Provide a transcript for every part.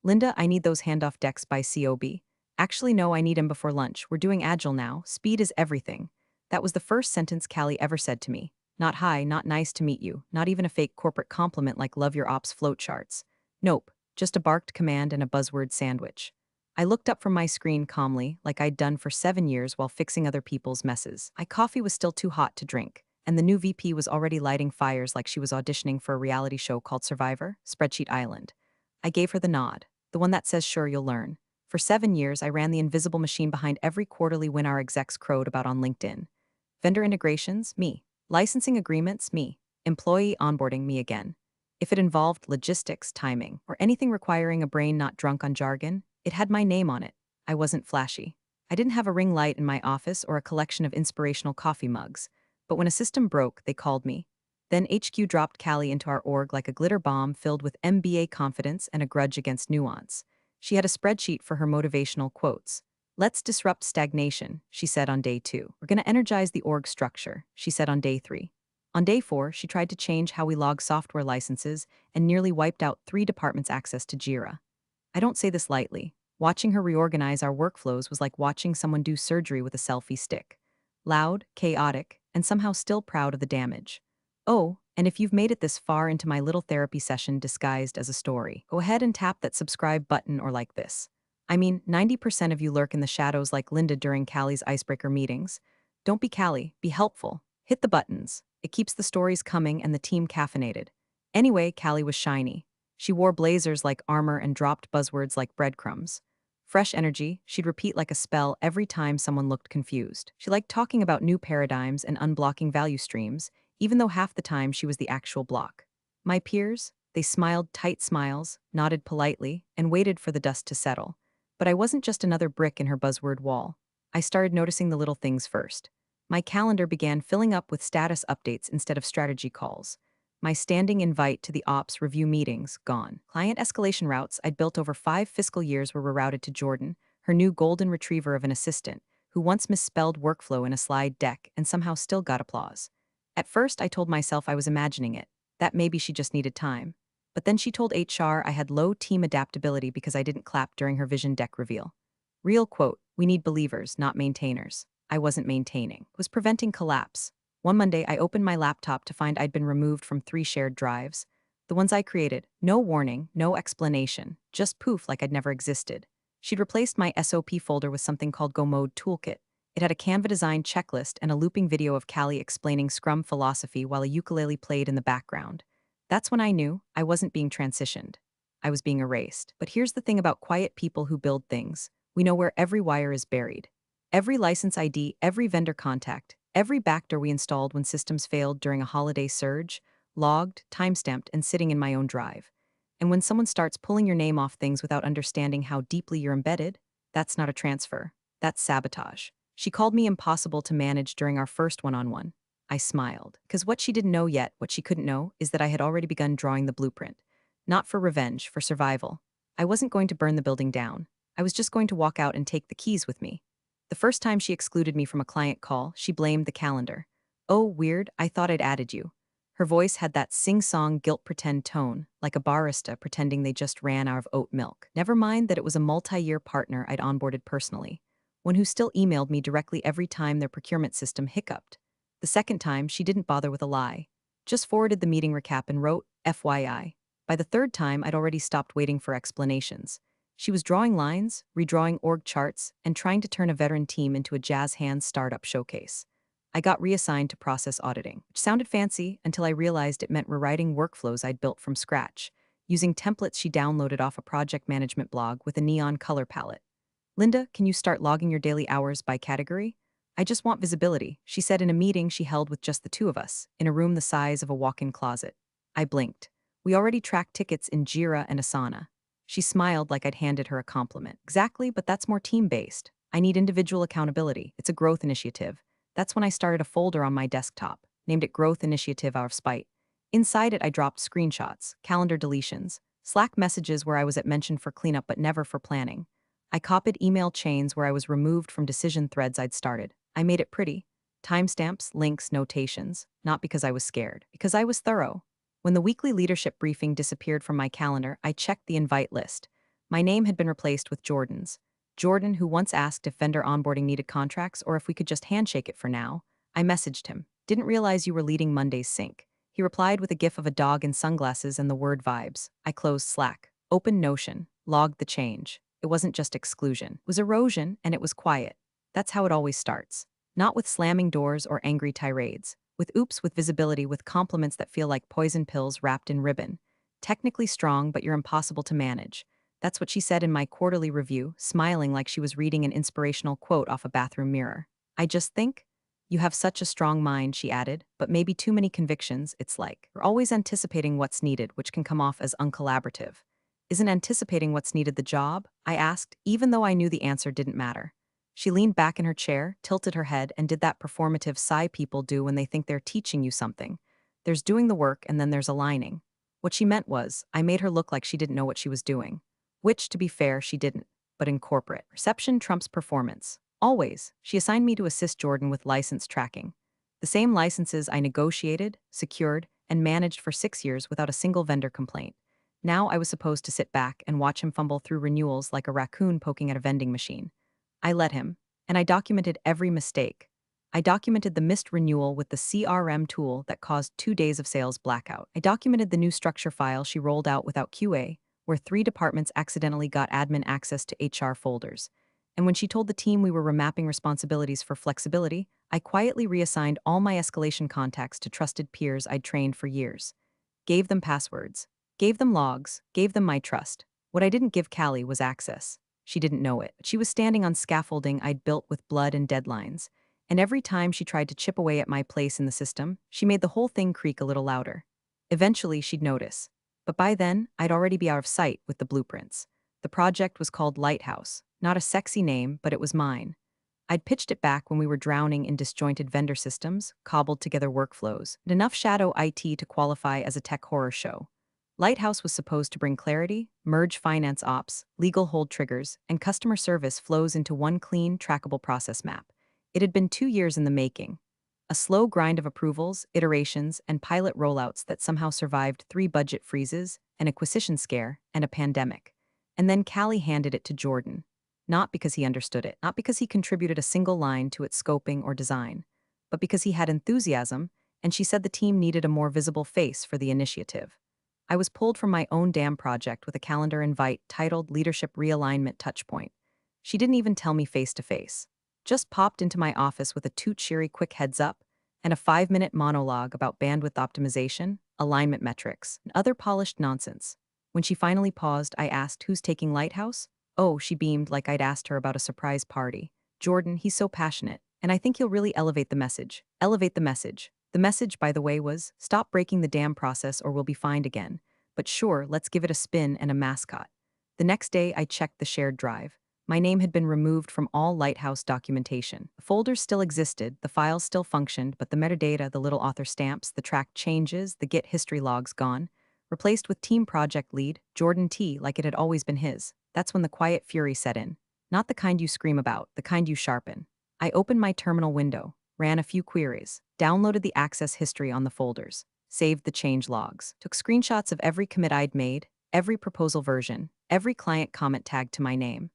Linda, I need those handoff decks by COB. Actually, no, I need 'em before lunch. We're doing agile now. Speed is everything. That was the first sentence Callie ever said to me. Not hi, not nice to meet you, not even a fake corporate compliment like love your ops flowcharts. Nope, just a barked command and a buzzword sandwich. I looked up from my screen calmly, like I'd done for 7 years while fixing other people's messes. My coffee was still too hot to drink, and the new VP was already lighting fires like she was auditioning for a reality show called Survivor, Spreadsheet Island. I gave her the nod, the one that says sure you'll learn. For 7 years, I ran the invisible machine behind every quarterly win our execs crowed about on LinkedIn. Vendor integrations, me. Licensing agreements, me. Employee onboarding, me again. If it involved logistics, timing, or anything requiring a brain not drunk on jargon, it had my name on it. I wasn't flashy. I didn't have a ring light in my office or a collection of inspirational coffee mugs. But when a system broke, they called me. Then HQ dropped Callie into our org like a glitter bomb filled with MBA confidence and a grudge against nuance. She had a spreadsheet for her motivational quotes. Let's disrupt stagnation, she said on day 2. We're going to energize the org structure, she said on day 3. On day 4, she tried to change how we log software licenses and nearly wiped out 3 departments' access to Jira. I don't say this lightly. Watching her reorganize our workflows was like watching someone do surgery with a selfie stick. Loud, chaotic, and somehow still proud of the damage. Oh, and if you've made it this far into my little therapy session disguised as a story, go ahead and tap that subscribe button or like this. I mean, 90% of you lurk in the shadows like Linda during Callie's icebreaker meetings. Don't be Callie, be helpful. Hit the buttons. It keeps the stories coming and the team caffeinated. Anyway, Callie was shiny. She wore blazers like armor and dropped buzzwords like breadcrumbs. Fresh energy, she'd repeat like a spell every time someone looked confused. She liked talking about new paradigms and unblocking value streams, even though half the time she was the actual block. My peers, they smiled tight smiles, nodded politely, and waited for the dust to settle. But I wasn't just another brick in her buzzword wall. I started noticing the little things first. My calendar began filling up with status updates instead of strategy calls. My standing invite to the ops review meetings, gone. Client escalation routes I'd built over 5 fiscal years were rerouted to Jordan, her new golden retriever of an assistant, who once misspelled workflow in a slide deck and somehow still got applause. At first, I told myself I was imagining it, that maybe she just needed time. But then she told HR I had low team adaptability because I didn't clap during her vision deck reveal. Real quote, we need believers, not maintainers. I wasn't maintaining. It was preventing collapse. One Monday, I opened my laptop to find I'd been removed from 3 shared drives. The ones I created, no warning, no explanation, just poof like I'd never existed. She'd replaced my SOP folder with something called Go Mode Toolkit. It had a Canva design checklist and a looping video of Callie explaining Scrum philosophy while a ukulele played in the background. That's when I knew I wasn't being transitioned. I was being erased. But here's the thing about quiet people who build things. We know where every wire is buried. Every license ID, every vendor contact, every backdoor we installed when systems failed during a holiday surge, logged, timestamped, and sitting in my own drive. And when someone starts pulling your name off things without understanding how deeply you're embedded, that's not a transfer. That's sabotage. She called me impossible to manage during our first one-on-one. I smiled, because what she didn't know yet, what she couldn't know, is that I had already begun drawing the blueprint. Not for revenge, for survival. I wasn't going to burn the building down. I was just going to walk out and take the keys with me. The first time she excluded me from a client call, she blamed the calendar. Oh, weird, I thought I'd added you. Her voice had that sing-song guilt-pretend tone, like a barista pretending they just ran out of oat milk. Never mind that it was a multi-year partner I'd onboarded personally, one who still emailed me directly every time their procurement system hiccuped. The second time, she didn't bother with a lie. Just forwarded the meeting recap and wrote, FYI. By the third time, I'd already stopped waiting for explanations. She was drawing lines, redrawing org charts, and trying to turn a veteran team into a jazz hands startup showcase. I got reassigned to process auditing, which sounded fancy until I realized it meant rewriting workflows I'd built from scratch, using templates she downloaded off a project management blog with a neon color palette. Linda, can you start logging your daily hours by category? I just want visibility, she said in a meeting she held with just the two of us, in a room the size of a walk-in closet. I blinked. We already tracked tickets in Jira and Asana. She smiled like I'd handed her a compliment. Exactly, but that's more team-based. I need individual accountability. It's a growth initiative. That's when I started a folder on my desktop, named it Growth Initiative out of spite. Inside it, I dropped screenshots, calendar deletions, Slack messages where I was at mention for cleanup but never for planning. I copied email chains where I was removed from decision threads I'd started. I made it pretty. Timestamps, links, notations. Not because I was scared, because I was thorough. When the weekly leadership briefing disappeared from my calendar, I checked the invite list. My name had been replaced with Jordan's. Jordan, who once asked if vendor onboarding needed contracts or if we could just handshake it for now. I messaged him. Didn't realize you were leading Monday's sync. He replied with a gif of a dog in sunglasses and the word vibes. I closed Slack. Opened Notion. Logged the change. It wasn't just exclusion. It was erosion, and it was quiet. That's how it always starts. Not with slamming doors or angry tirades. With oops with visibility, with compliments that feel like poison pills wrapped in ribbon. Technically strong, but you're impossible to manage. That's what she said in my quarterly review, smiling like she was reading an inspirational quote off a bathroom mirror. I just think, you have such a strong mind, she added, but maybe too many convictions, it's like. You're always anticipating what's needed, which can come off as uncollaborative. Isn't anticipating what's needed the job? I asked, even though I knew the answer didn't matter. She leaned back in her chair, tilted her head, and did that performative sigh people do when they think they're teaching you something. There's doing the work and then there's aligning. What she meant was, I made her look like she didn't know what she was doing. Which, to be fair, she didn't, but in corporate. Perception trumps performance. Always, she assigned me to assist Jordan with license tracking. The same licenses I negotiated, secured, and managed for 6 years without a single vendor complaint. Now I was supposed to sit back and watch him fumble through renewals like a raccoon poking at a vending machine. I let him, and I documented every mistake. I documented the missed renewal with the CRM tool that caused 2 days of sales blackout. I documented the new structure file she rolled out without QA, where 3 departments accidentally got admin access to HR folders. And when she told the team we were remapping responsibilities for flexibility, I quietly reassigned all my escalation contacts to trusted peers I'd trained for years. Gave them passwords. Gave them logs. Gave them my trust. What I didn't give Callie was access. She didn't know it, but she was standing on scaffolding I'd built with blood and deadlines. And every time she tried to chip away at my place in the system, she made the whole thing creak a little louder. Eventually, she'd notice. But by then, I'd already be out of sight with the blueprints. The project was called Lighthouse. Not a sexy name, but it was mine. I'd pitched it back when we were drowning in disjointed vendor systems, cobbled together workflows, and enough shadow IT to qualify as a tech horror show. Lighthouse was supposed to bring clarity, merge finance ops, legal hold triggers, and customer service flows into one clean, trackable process map. It had been 2 years in the making. A slow grind of approvals, iterations, and pilot rollouts that somehow survived 3 budget freezes, an acquisition scare, and a pandemic. And then Callie handed it to Jordan. Not because he understood it, not because he contributed a single line to its scoping or design, but because he had enthusiasm, and she said the team needed a more visible face for the initiative. I was pulled from my own damn project with a calendar invite titled Leadership Realignment Touchpoint. She didn't even tell me face to face. Just popped into my office with a cheery quick heads up and a 5-minute monologue about bandwidth optimization, alignment metrics, and other polished nonsense. When she finally paused, I asked, who's taking Lighthouse? Oh, she beamed like I'd asked her about a surprise party. Jordan, he's so passionate, and I think he'll really elevate the message. Elevate the message. The message, by the way, was, stop breaking the damn process or we'll be fined again. But sure, let's give it a spin and a mascot. The next day, I checked the shared drive. My name had been removed from all Lighthouse documentation. The folders still existed, the files still functioned, but the metadata, the little author stamps, the track changes, the Git history logs gone. Replaced with team project lead, Jordan T, like it had always been his. That's when the quiet fury set in. Not the kind you scream about, the kind you sharpen. I opened my terminal window, ran a few queries, downloaded the access history on the folders, saved the change logs, took screenshots of every commit I'd made, every proposal version, every client comment tagged to my name.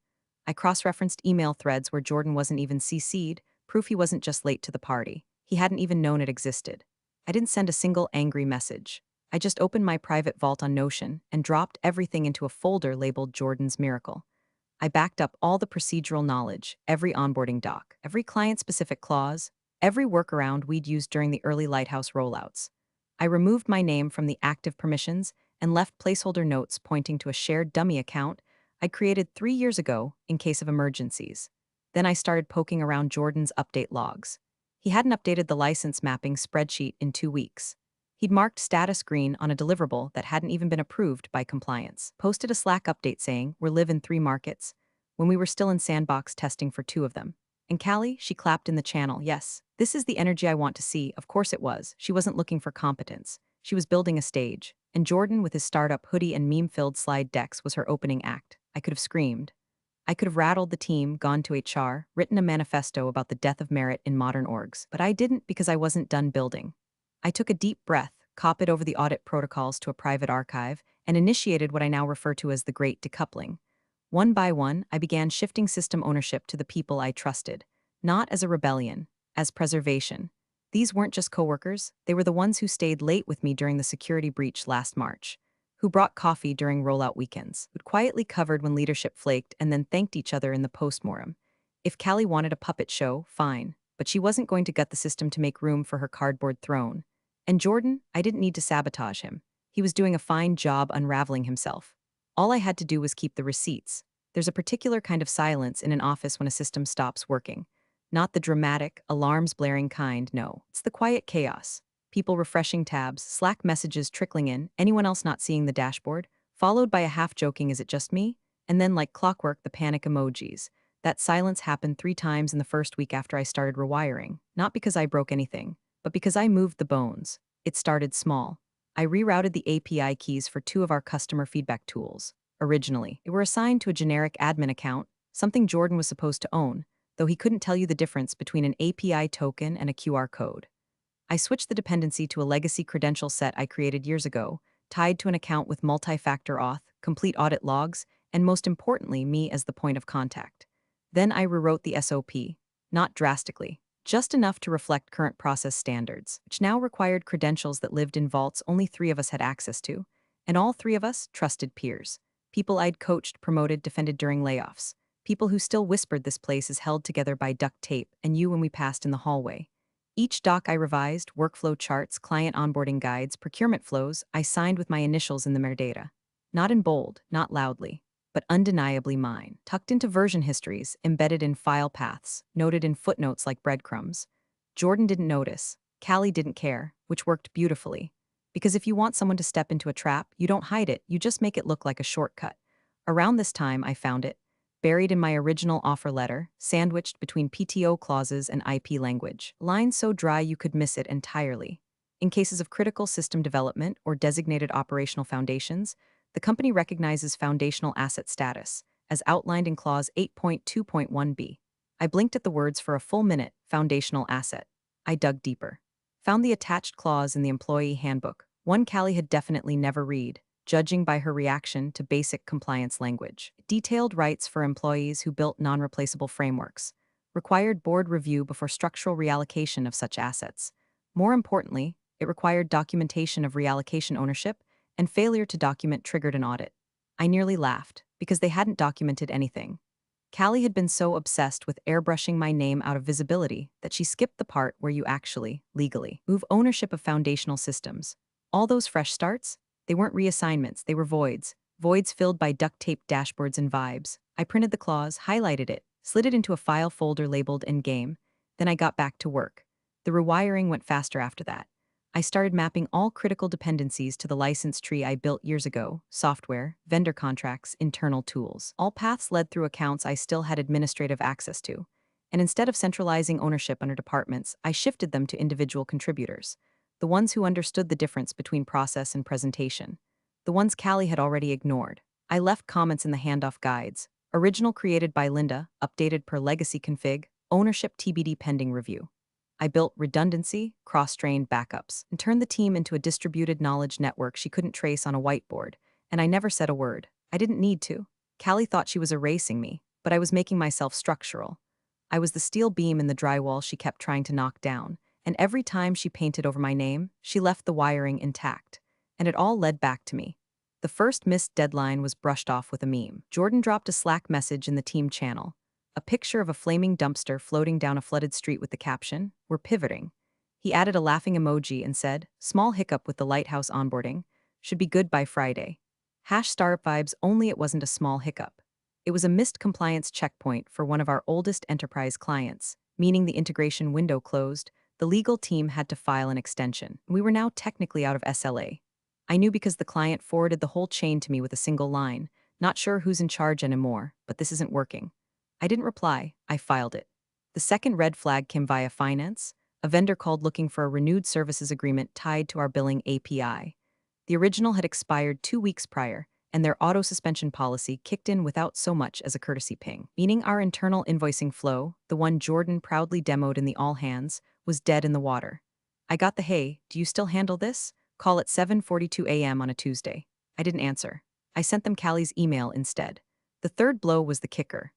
I cross-referenced email threads where Jordan wasn't even CC'd, proof he wasn't just late to the party. He hadn't even known it existed. I didn't send a single angry message. I just opened my private vault on Notion and dropped everything into a folder labeled Jordan's Miracle. I backed up all the procedural knowledge, every onboarding doc, every client-specific clause, every workaround we'd used during the early Lighthouse rollouts. I removed my name from the active permissions and left placeholder notes pointing to a shared dummy account I'd created 3 years ago in case of emergencies. Then I started poking around Jordan's update logs. He hadn't updated the license mapping spreadsheet in 2 weeks. He'd marked status green on a deliverable that hadn't even been approved by compliance. Posted a Slack update saying, we're live in 3 markets, when we were still in sandbox testing for 2 of them. And Callie, she clapped in the channel, yes, this is the energy I want to see. Of course it was. She wasn't looking for competence. She was building a stage. And Jordan, with his startup hoodie and meme-filled slide decks, was her opening act. I could have screamed. I could have rattled the team, gone to HR, written a manifesto about the death of merit in modern orgs. But I didn't because I wasn't done building. I took a deep breath, copied over the audit protocols to a private archive, and initiated what I now refer to as the Great Decoupling. One by one, I began shifting system ownership to the people I trusted, not as a rebellion, as preservation. These weren't just coworkers, they were the ones who stayed late with me during the security breach last March, who brought coffee during rollout weekends, who quietly covered when leadership flaked and then thanked each other in the postmortem. If Callie wanted a puppet show, fine, but she wasn't going to gut the system to make room for her cardboard throne. And Jordan, I didn't need to sabotage him. He was doing a fine job unraveling himself. All I had to do was keep the receipts. There's a particular kind of silence in an office when a system stops working. Not the dramatic, alarms blaring kind, no. It's the quiet chaos. People refreshing tabs, Slack messages trickling in, anyone else not seeing the dashboard, followed by a half-joking "is it just me?" And then like clockwork, the panic emojis. That silence happened 3 times in the first week after I started rewiring, not because I broke anything, but because I moved the bones. It started small. I rerouted the API keys for 2 of our customer feedback tools. Originally, they were assigned to a generic admin account, something Jordan was supposed to own, though he couldn't tell you the difference between an API token and a QR code. I switched the dependency to a legacy credential set I created years ago, tied to an account with multi-factor auth, complete audit logs, and most importantly, me as the point of contact. Then I rewrote the SOP, not drastically, just enough to reflect current process standards, which now required credentials that lived in vaults only 3 of us had access to, and all 3 of us trusted peers. People I'd coached, promoted, defended during layoffs. People who still whispered this place is held together by duct tape and you when we passed in the hallway. Each doc I revised, workflow charts, client onboarding guides, procurement flows, I signed with my initials in the metadata. Not in bold, not loudly, but undeniably mine. Tucked into version histories, embedded in file paths, noted in footnotes like breadcrumbs. Jordan didn't notice. Callie didn't care, which worked beautifully. Because if you want someone to step into a trap, you don't hide it, you just make it look like a shortcut. Around this time, I found it, buried in my original offer letter, sandwiched between PTO clauses and IP language. Lines so dry you could miss it entirely. In cases of critical system development or designated operational foundations, the company recognizes foundational asset status, as outlined in Clause 8.2.1b. I blinked at the words for a full minute, foundational asset. I dug deeper. Found the attached clause in the employee handbook, one Callie had definitely never read, judging by her reaction to basic compliance language. It detailed rights for employees who built non-replaceable frameworks, required board review before structural reallocation of such assets. More importantly, it required documentation of reallocation ownership, and failure to document triggered an audit. I nearly laughed, because they hadn't documented anything. Callie had been so obsessed with airbrushing my name out of visibility that she skipped the part where you actually, legally, move ownership of foundational systems. All those fresh starts? They weren't reassignments, they were voids. Voids filled by duct-taped dashboards and vibes. I printed the clause, highlighted it, slid it into a file folder labeled Endgame. Then I got back to work. The rewiring went faster after that. I started mapping all critical dependencies to the license tree I built years ago: software, vendor contracts, internal tools. All paths led through accounts I still had administrative access to. And instead of centralizing ownership under departments, I shifted them to individual contributors, the ones who understood the difference between process and presentation, the ones Callie had already ignored. I left comments in the handoff guides: original created by Linda, updated per legacy config, ownership TBD pending review. I built redundancy, cross-trained backups, and turned the team into a distributed knowledge network she couldn't trace on a whiteboard, and I never said a word. I didn't need to. Callie thought she was erasing me, but I was making myself structural. I was the steel beam in the drywall she kept trying to knock down, and every time she painted over my name, she left the wiring intact. And it all led back to me. The first missed deadline was brushed off with a meme. Jordan dropped a Slack message in the team channel. A picture of a flaming dumpster floating down a flooded street with the caption, "We're pivoting." He added a laughing emoji and said, "Small hiccup with the lighthouse onboarding. Should be good by Friday." Startup vibes, only it wasn't a small hiccup. It was a missed compliance checkpoint for one of our oldest enterprise clients, meaning the integration window closed. The legal team had to file an extension. We were now technically out of SLA. I knew because the client forwarded the whole chain to me with a single line. "Not sure who's in charge anymore, but this isn't working." I didn't reply, I filed it. The second red flag came via finance. A vendor called looking for a renewed services agreement tied to our billing API. The original had expired 2 weeks prior, and their auto-suspension policy kicked in without so much as a courtesy ping, meaning our internal invoicing flow, the one Jordan proudly demoed in the all hands, was dead in the water. I got the "Hey, do you still handle this?" call at 7:42 a.m. on a Tuesday. I didn't answer. I sent them Callie's email instead. The third blow was the kicker.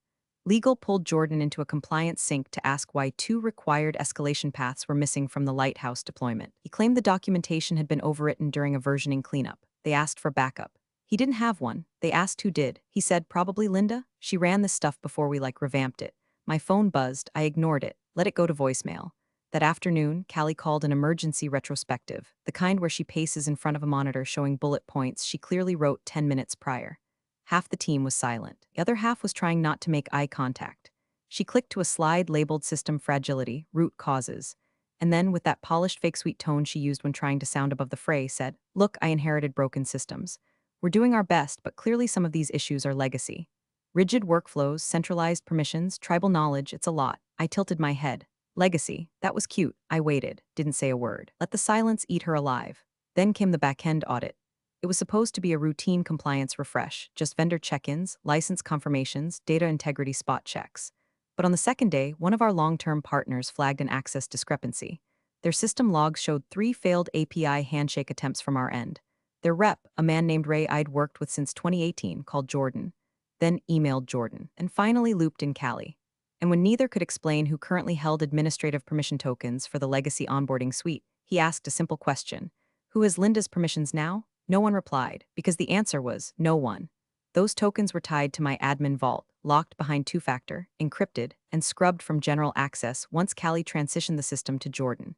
Legal pulled Jordan into a compliance sync to ask why two required escalation paths were missing from the lighthouse deployment. He claimed the documentation had been overwritten during a versioning cleanup. They asked for backup. He didn't have one. They asked who did. He said, probably Linda. She ran this stuff before we revamped it. My phone buzzed. I ignored it. Let it go to voicemail. That afternoon, Callie called an emergency retrospective, the kind where she paces in front of a monitor showing bullet points she clearly wrote 10 minutes prior. Half the team was silent. The other half was trying not to make eye contact. She clicked to a slide labeled System Fragility, Root Causes. And then, with that polished fake sweet tone she used when trying to sound above the fray, said, Look, I inherited broken systems. We're doing our best, but clearly some of these issues are legacy. Rigid workflows, centralized permissions, tribal knowledge, it's a lot. I tilted my head. Legacy, that was cute. I waited, didn't say a word. Let the silence eat her alive. Then came the back-end audit. It was supposed to be a routine compliance refresh, just vendor check-ins, license confirmations, data integrity spot checks. But on the second day, one of our long-term partners flagged an access discrepancy. Their system logs showed 3 failed API handshake attempts from our end. Their rep, a man named Ray I'd worked with since 2018, called Jordan, then emailed Jordan, and finally looped in Callie. And when neither could explain who currently held administrative permission tokens for the legacy onboarding suite, he asked a simple question. Who has Linda's permissions now? No one replied, because the answer was no one. Those tokens were tied to my admin vault, locked behind two-factor, encrypted, and scrubbed from general access once Callie transitioned the system to Jordan.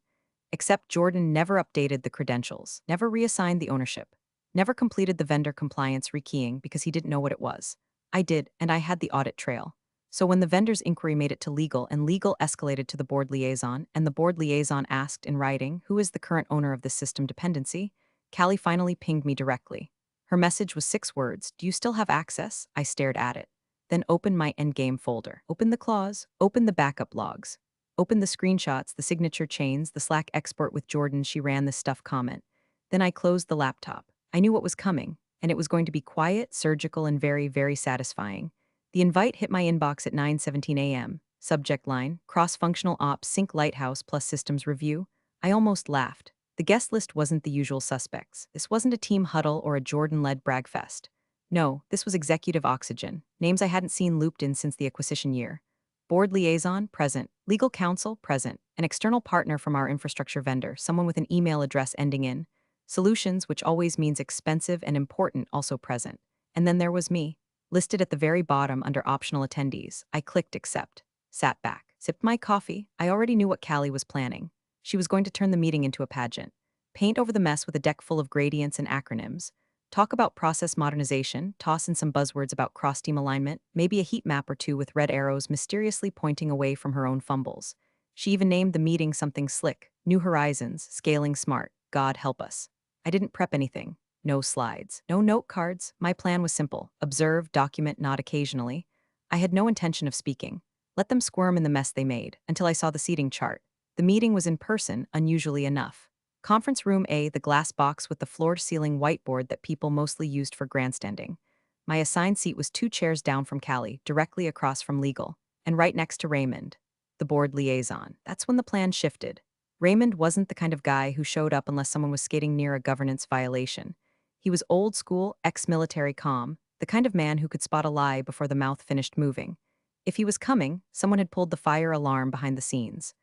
Except Jordan never updated the credentials, never reassigned the ownership, never completed the vendor compliance rekeying because he didn't know what it was. I did, and I had the audit trail. So when the vendor's inquiry made it to legal and legal escalated to the board liaison, and the board liaison asked in writing, who is the current owner of this system dependency, Callie finally pinged me directly. Her message was 6 words, do you still have access? I stared at it. Then opened my Endgame folder. Opened the clause, opened the backup logs. Opened the screenshots, the signature chains, the Slack export with Jordan she ran this stuff comment. Then I closed the laptop. I knew what was coming, and it was going to be quiet, surgical, and very, very satisfying. The invite hit my inbox at 9:17 a.m. Subject line, cross-functional ops sync lighthouse plus systems review. I almost laughed. The guest list wasn't the usual suspects. This wasn't a team huddle or a Jordan-led bragfest. No, this was executive oxygen, names I hadn't seen looped in since the acquisition year. Board liaison, present. Legal counsel, present. An external partner from our infrastructure vendor, someone with an email address ending in. Solutions, which always means expensive and important, also present. And then there was me, listed at the very bottom under optional attendees. I clicked accept. Sat back. Sipped my coffee. I already knew what Callie was planning. She was going to turn the meeting into a pageant. Paint over the mess with a deck full of gradients and acronyms. Talk about process modernization, toss in some buzzwords about cross-team alignment, maybe a heat map or two with red arrows mysteriously pointing away from her own fumbles. She even named the meeting something slick, New Horizons, Scaling Smart, God help us. I didn't prep anything. No slides, no note cards. My plan was simple. Observe, document, nod occasionally. I had no intention of speaking. Let them squirm in the mess they made, until I saw the seating chart. The meeting was in person, unusually enough. Conference Room A, the glass box with the floor-to-ceiling whiteboard that people mostly used for grandstanding. My assigned seat was 2 chairs down from Callie, directly across from legal, and right next to Raymond, the board liaison. That's when the plan shifted. Raymond wasn't the kind of guy who showed up unless someone was skating near a governance violation. He was old-school, ex-military calm, the kind of man who could spot a lie before the mouth finished moving. If he was coming, someone had pulled the fire alarm behind the scenes.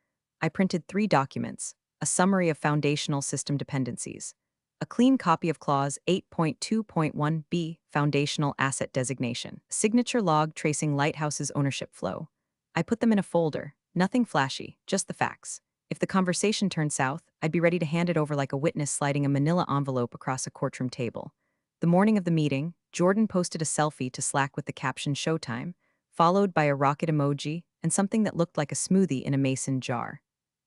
I printed 3 documents, a summary of foundational system dependencies, a clean copy of Clause 8.2.1b, Foundational Asset Designation, a signature log tracing Lighthouse's ownership flow. I put them in a folder, nothing flashy, just the facts. If the conversation turned south, I'd be ready to hand it over like a witness sliding a manila envelope across a courtroom table. The morning of the meeting, Jordan posted a selfie to Slack with the caption Showtime, followed by a rocket emoji and something that looked like a smoothie in a mason jar.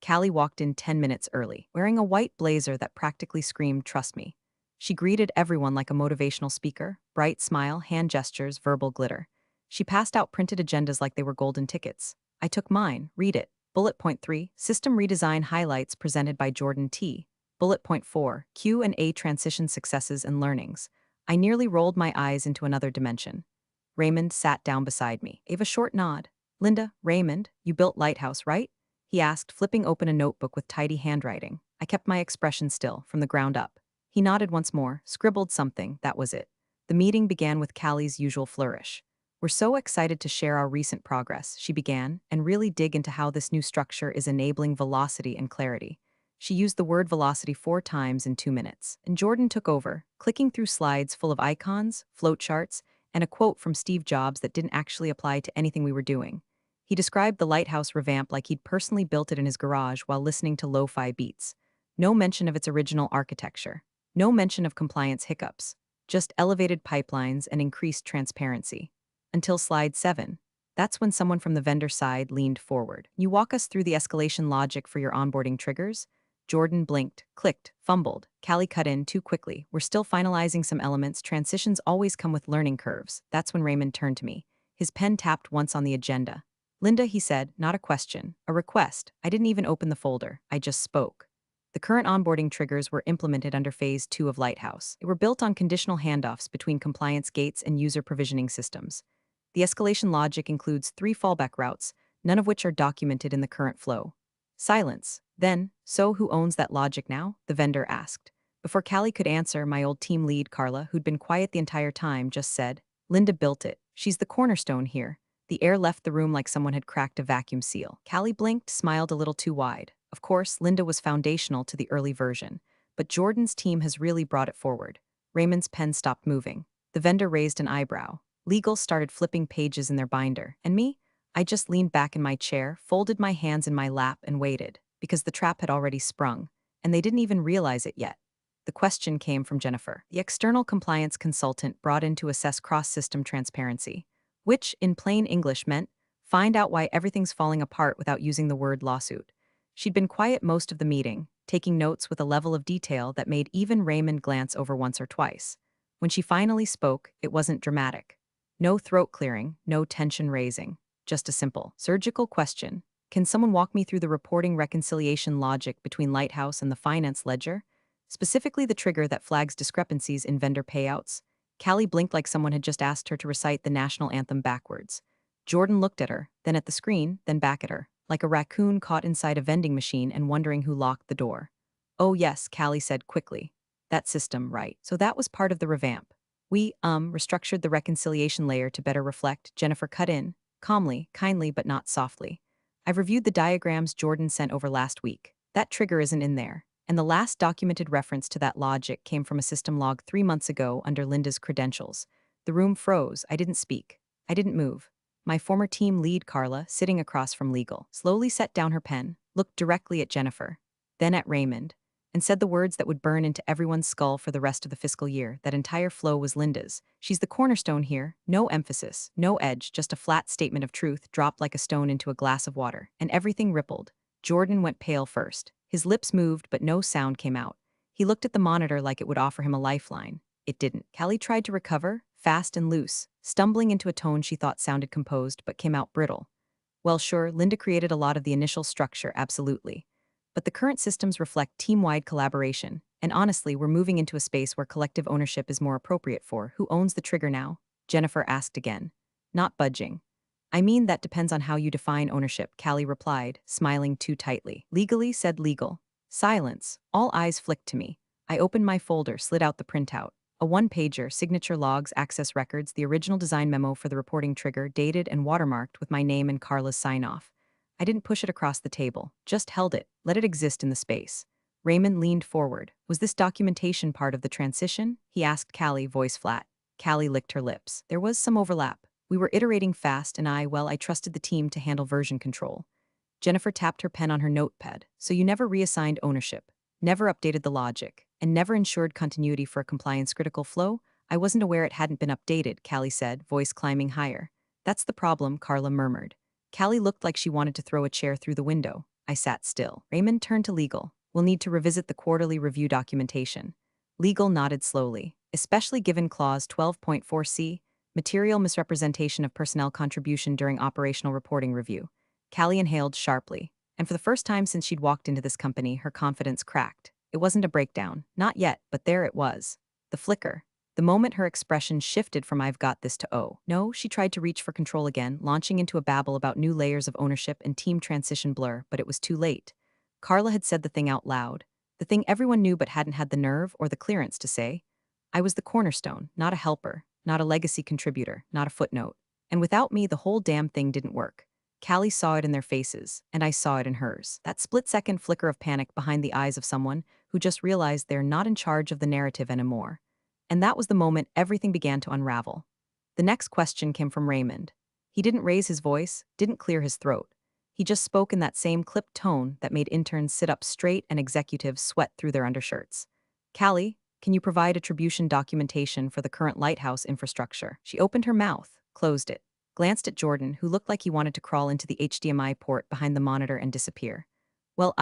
Callie walked in 10 minutes early, wearing a white blazer that practically screamed, "Trust me." She greeted everyone like a motivational speaker, bright smile, hand gestures, verbal glitter. She passed out printed agendas like they were golden tickets. I took mine, read it. Bullet point 3, System Redesign Highlights presented by Jordan T. Bullet point 4, Q&A Transition Successes and Learnings. I nearly rolled my eyes into another dimension. Raymond sat down beside me, gave a short nod. Linda, Raymond, you built Lighthouse, right? He asked, flipping open a notebook with tidy handwriting. I kept my expression still, from the ground up. He nodded once more, scribbled something, that was it. The meeting began with Callie's usual flourish. We're so excited to share our recent progress, she began, and really dig into how this new structure is enabling velocity and clarity. She used the word velocity 4 times in 2 minutes, and Jordan took over, clicking through slides full of icons, flowcharts, and a quote from Steve Jobs that didn't actually apply to anything we were doing. He described the lighthouse revamp like he'd personally built it in his garage while listening to lo-fi beats. No mention of its original architecture. No mention of compliance hiccups. Just elevated pipelines and increased transparency. Until slide 7. That's when someone from the vendor side leaned forward. You walk us through the escalation logic for your onboarding triggers? Jordan blinked, clicked, fumbled. Callie cut in too quickly. We're still finalizing some elements. Transitions always come with learning curves. That's when Raymond turned to me. His pen tapped once on the agenda. Linda, he said, not a question, a request. I didn't even open the folder. I just spoke. The current onboarding triggers were implemented under Phase 2 of Lighthouse. They were built on conditional handoffs between compliance gates and user provisioning systems. The escalation logic includes 3 fallback routes, none of which are documented in the current flow. Silence. Then, so who owns that logic now? The vendor asked. Before Callie could answer, my old team lead, Carla, who'd been quiet the entire time, just said, Linda built it. She's the cornerstone here. The air left the room like someone had cracked a vacuum seal. Callie blinked, smiled a little too wide. Of course, Linda was foundational to the early version, but Jordan's team has really brought it forward. Raymond's pen stopped moving. The vendor raised an eyebrow. Legal started flipping pages in their binder. And me? I just leaned back in my chair, folded my hands in my lap, and waited, because the trap had already sprung, and they didn't even realize it yet. The question came from Jennifer, the external compliance consultant brought in to assess cross-system transparency, which, in plain English, meant find out why everything's falling apart without using the word lawsuit. She'd been quiet most of the meeting, taking notes with a level of detail that made even Raymond glance over once or twice. When she finally spoke, it wasn't dramatic. No throat clearing, no tension raising. Just a simple, surgical question. Can someone walk me through the reporting reconciliation logic between Lighthouse and the finance ledger? Specifically the trigger that flags discrepancies in vendor payouts? Callie blinked like someone had just asked her to recite the national anthem backwards. Jordan looked at her, then at the screen, then back at her, like a raccoon caught inside a vending machine and wondering who locked the door. Oh yes, Callie said quickly. That system, right. So that was part of the revamp. We, restructured the reconciliation layer to better reflect, Jennifer cut in, calmly, kindly but not softly. I've reviewed the diagrams Jordan sent over last week. That trigger isn't in there, and the last documented reference to that logic came from a system log 3 months ago under Linda's credentials. The room froze. I didn't speak. I didn't move. My former team lead, Carla, sitting across from legal, slowly set down her pen, looked directly at Jennifer, then at Raymond, and said the words that would burn into everyone's skull for the rest of the fiscal year. That entire flow was Linda's. She's the cornerstone here. No emphasis, no edge, just a flat statement of truth dropped like a stone into a glass of water. And everything rippled. Jordan went pale first. His lips moved, but no sound came out. He looked at the monitor like it would offer him a lifeline. It didn't. Callie tried to recover, fast and loose, stumbling into a tone she thought sounded composed but came out brittle. Well, sure, Linda created a lot of the initial structure, absolutely. But the current systems reflect team-wide collaboration, and honestly, we're moving into a space where collective ownership is more appropriate for who owns the trigger now? Jennifer asked again. Not budging. I mean, that depends on how you define ownership, Callie replied, smiling too tightly. Legally, said legal. Silence. All eyes flicked to me. I opened my folder, slid out the printout. A one-pager, signature logs, access records, the original design memo for the reporting trigger, dated and watermarked with my name and Carla's sign-off. I didn't push it across the table, just held it, let it exist in the space. Raymond leaned forward. Was this documentation part of the transition? He asked Callie, voice flat. Callie licked her lips. There was some overlap. We were iterating fast and I trusted the team to handle version control. Jennifer tapped her pen on her notepad. So you never reassigned ownership, never updated the logic, and never ensured continuity for a compliance-critical flow? I wasn't aware it hadn't been updated, Callie said, voice climbing higher. That's the problem, Carla murmured. Callie looked like she wanted to throw a chair through the window. I sat still. Raymond turned to legal. We'll need to revisit the quarterly review documentation. Legal nodded slowly, especially given Clause 12.4c, material misrepresentation of personnel contribution during operational reporting review. Callie inhaled sharply, and for the first time since she'd walked into this company, her confidence cracked. It wasn't a breakdown. Not yet, but there it was. The flicker. The moment her expression shifted from I've got this to oh. No, she tried to reach for control again, launching into a babble about new layers of ownership and team transition blur, but it was too late. Carla had said the thing out loud. The thing everyone knew but hadn't had the nerve or the clearance to say. I was the cornerstone, not a helper, not a legacy contributor, not a footnote. And without me, the whole damn thing didn't work. Callie saw it in their faces, and I saw it in hers. That split-second flicker of panic behind the eyes of someone who just realized they're not in charge of the narrative anymore. And that was the moment everything began to unravel. The next question came from Raymond. He didn't raise his voice, didn't clear his throat. He just spoke in that same clipped tone that made interns sit up straight and executives sweat through their undershirts. Callie, can you provide attribution documentation for the current lighthouse infrastructure? She opened her mouth, closed it, glanced at Jordan, who looked like he wanted to crawl into the HDMI port behind the monitor and disappear. Well,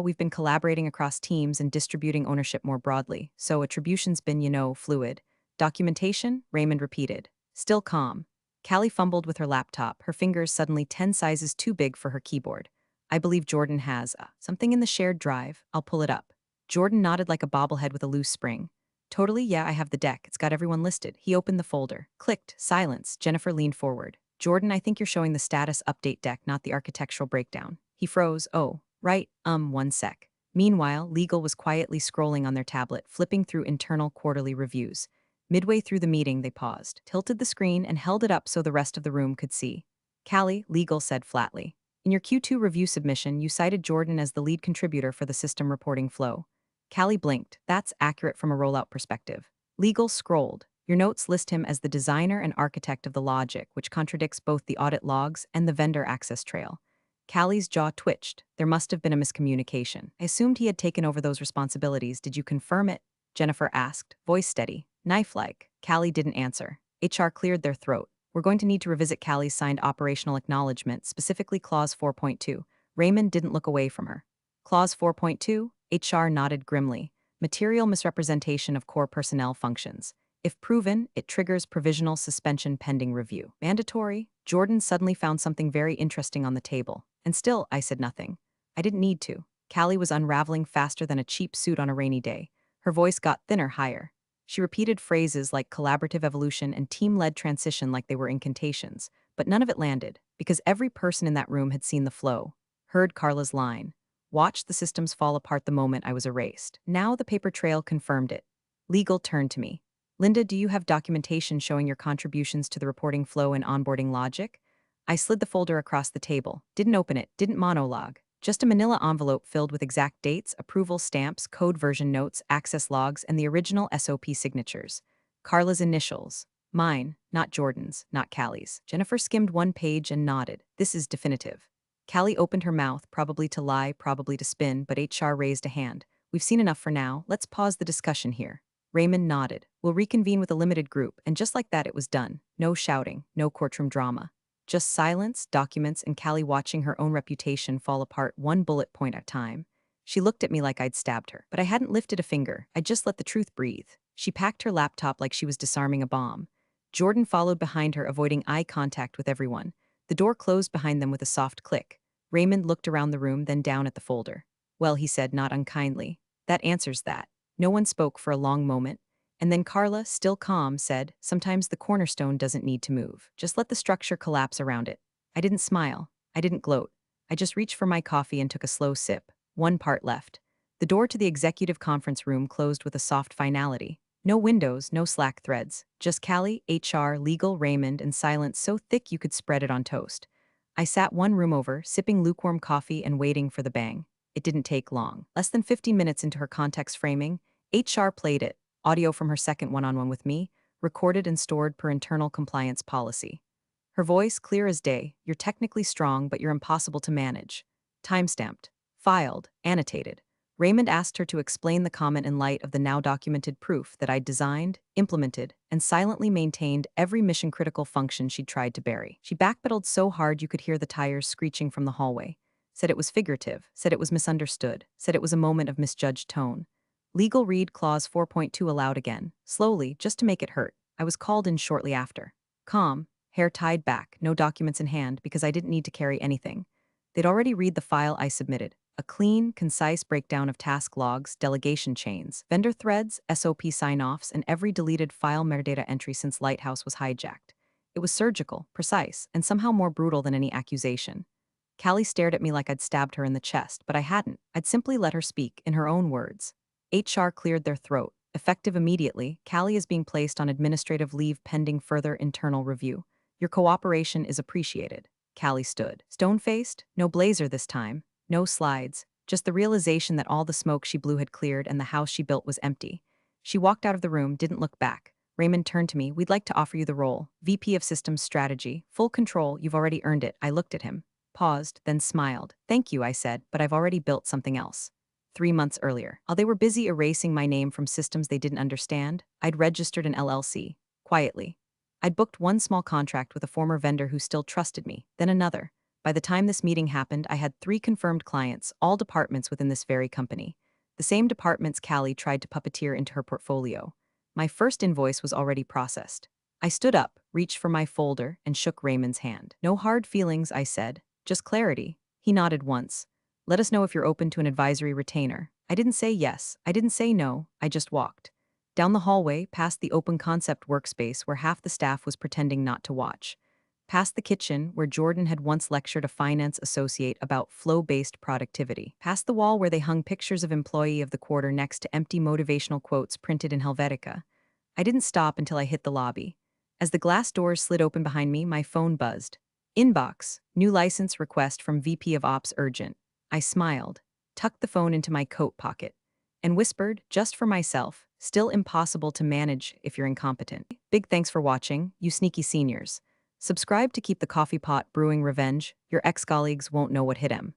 we've been collaborating across teams and distributing ownership more broadly, so attribution's been, fluid. Documentation? Raymond repeated. Still calm. Callie fumbled with her laptop, her fingers suddenly 10 sizes too big for her keyboard. I believe Jordan has something in the shared drive. I'll pull it up. Jordan nodded like a bobblehead with a loose spring. Totally, yeah, I have the deck. It's got everyone listed. He opened the folder. Clicked. Silence. Jennifer leaned forward. Jordan, I think you're showing the status update deck, not the architectural breakdown. He froze. Oh, right, 1 sec. Meanwhile, legal was quietly scrolling on their tablet, flipping through internal quarterly reviews. Midway through the meeting, they paused, tilted the screen, and held it up so the rest of the room could see. Callie, legal said flatly. In your Q2 review submission, you cited Jordan as the lead contributor for the system reporting flow. Callie blinked. That's accurate from a rollout perspective. Legal scrolled. Your notes list him as the designer and architect of the logic, which contradicts both the audit logs and the vendor access trail. Callie's jaw twitched. There must have been a miscommunication. I assumed he had taken over those responsibilities. Did you confirm it? Jennifer asked, voice steady, knife-like. Callie didn't answer. HR cleared their throat. We're going to need to revisit Callie's signed operational acknowledgement, specifically Clause 4.2. Raymond didn't look away from her. Clause 4.2? HR nodded grimly. Material misrepresentation of core personnel functions. If proven, it triggers provisional suspension pending review. Mandatory? Jordan suddenly found something very interesting on the table. And still, I said nothing. I didn't need to. Callie was unraveling faster than a cheap suit on a rainy day. Her voice got thinner, higher. She repeated phrases like collaborative evolution and team-led transition like they were incantations, but none of it landed, because every person in that room had seen the flow, heard Carla's line, watched the systems fall apart the moment I was erased. Now the paper trail confirmed it. Legal turned to me. Linda, do you have documentation showing your contributions to the reporting flow and onboarding logic? I slid the folder across the table, didn't open it, didn't monologue. Just a manila envelope filled with exact dates, approval stamps, code version notes, access logs, and the original SOP signatures. Carla's initials. Mine, not Jordan's, not Callie's. Jennifer skimmed one page and nodded. This is definitive. Callie opened her mouth, probably to lie, probably to spin, but HR raised a hand. We've seen enough for now. Let's pause the discussion here. Raymond nodded. We'll reconvene with a limited group, and just like that it was done. No shouting, no courtroom drama. Just silence, documents, and Callie watching her own reputation fall apart one bullet point at a time. She looked at me like I'd stabbed her, but I hadn't lifted a finger. I just let the truth breathe. She packed her laptop like she was disarming a bomb. Jordan followed behind her, avoiding eye contact with everyone. The door closed behind them with a soft click. Raymond looked around the room, then down at the folder. Well, he said, not unkindly. That answers that. No one spoke for a long moment. And then Carla, still calm, said, sometimes the cornerstone doesn't need to move. Just let the structure collapse around it. I didn't smile. I didn't gloat. I just reached for my coffee and took a slow sip. One part left. The door to the executive conference room closed with a soft finality. No windows, no Slack threads. Just Callie, HR, legal, Raymond, and silence so thick you could spread it on toast. I sat one room over, sipping lukewarm coffee and waiting for the bang. It didn't take long. Less than 15 minutes into her context framing, HR played it. Audio from her second one-on-one with me, recorded and stored per internal compliance policy. Her voice clear as day, you're technically strong, but you're impossible to manage. Timestamped, filed, annotated. Raymond asked her to explain the comment in light of the now documented proof that I'd designed, implemented, and silently maintained every mission-critical function she'd tried to bury. She backpedaled so hard you could hear the tires screeching from the hallway. Said it was figurative, said it was misunderstood, said it was a moment of misjudged tone. Legal read clause 4.2 aloud again, slowly, just to make it hurt. I was called in shortly after. Calm, hair tied back, no documents in hand because I didn't need to carry anything. They'd already read the file I submitted. A clean, concise breakdown of task logs, delegation chains, vendor threads, SOP sign-offs, and every deleted file metadata entry since Lighthouse was hijacked. It was surgical, precise, and somehow more brutal than any accusation. Callie stared at me like I'd stabbed her in the chest, but I hadn't. I'd simply let her speak, in her own words. HR cleared their throat. Effective immediately, Callie is being placed on administrative leave pending further internal review. Your cooperation is appreciated. Callie stood. Stone-faced, no blazer this time, no slides, just the realization that all the smoke she blew had cleared and the house she built was empty. She walked out of the room, didn't look back. Raymond turned to me. We'd like to offer you the role. VP of Systems Strategy. Full control, you've already earned it. I looked at him, paused, then smiled. Thank you, I said, but I've already built something else. 3 months earlier. While they were busy erasing my name from systems they didn't understand, I'd registered an LLC. Quietly. I'd booked one small contract with a former vendor who still trusted me, then another. By the time this meeting happened, I had 3 confirmed clients, all departments within this very company. The same departments Callie tried to puppeteer into her portfolio. My first invoice was already processed. I stood up, reached for my folder, and shook Raymond's hand. No hard feelings, I said. Just clarity. He nodded once. Let us know if you're open to an advisory retainer. I didn't say yes. I didn't say no. I just walked. Down the hallway, past the open concept workspace where half the staff was pretending not to watch. Past the kitchen, where Jordan had once lectured a finance associate about flow-based productivity. Past the wall where they hung pictures of Employee of the Quarter next to empty motivational quotes printed in Helvetica. I didn't stop until I hit the lobby. As the glass doors slid open behind me, my phone buzzed. Inbox, new license request from VP of Ops urgent. I smiled, tucked the phone into my coat pocket, and whispered, just for myself, still impossible to manage if you're incompetent. Big thanks for watching, you sneaky seniors. Subscribe to keep the coffee pot brewing revenge. Your ex-colleagues won't know what hit 'em.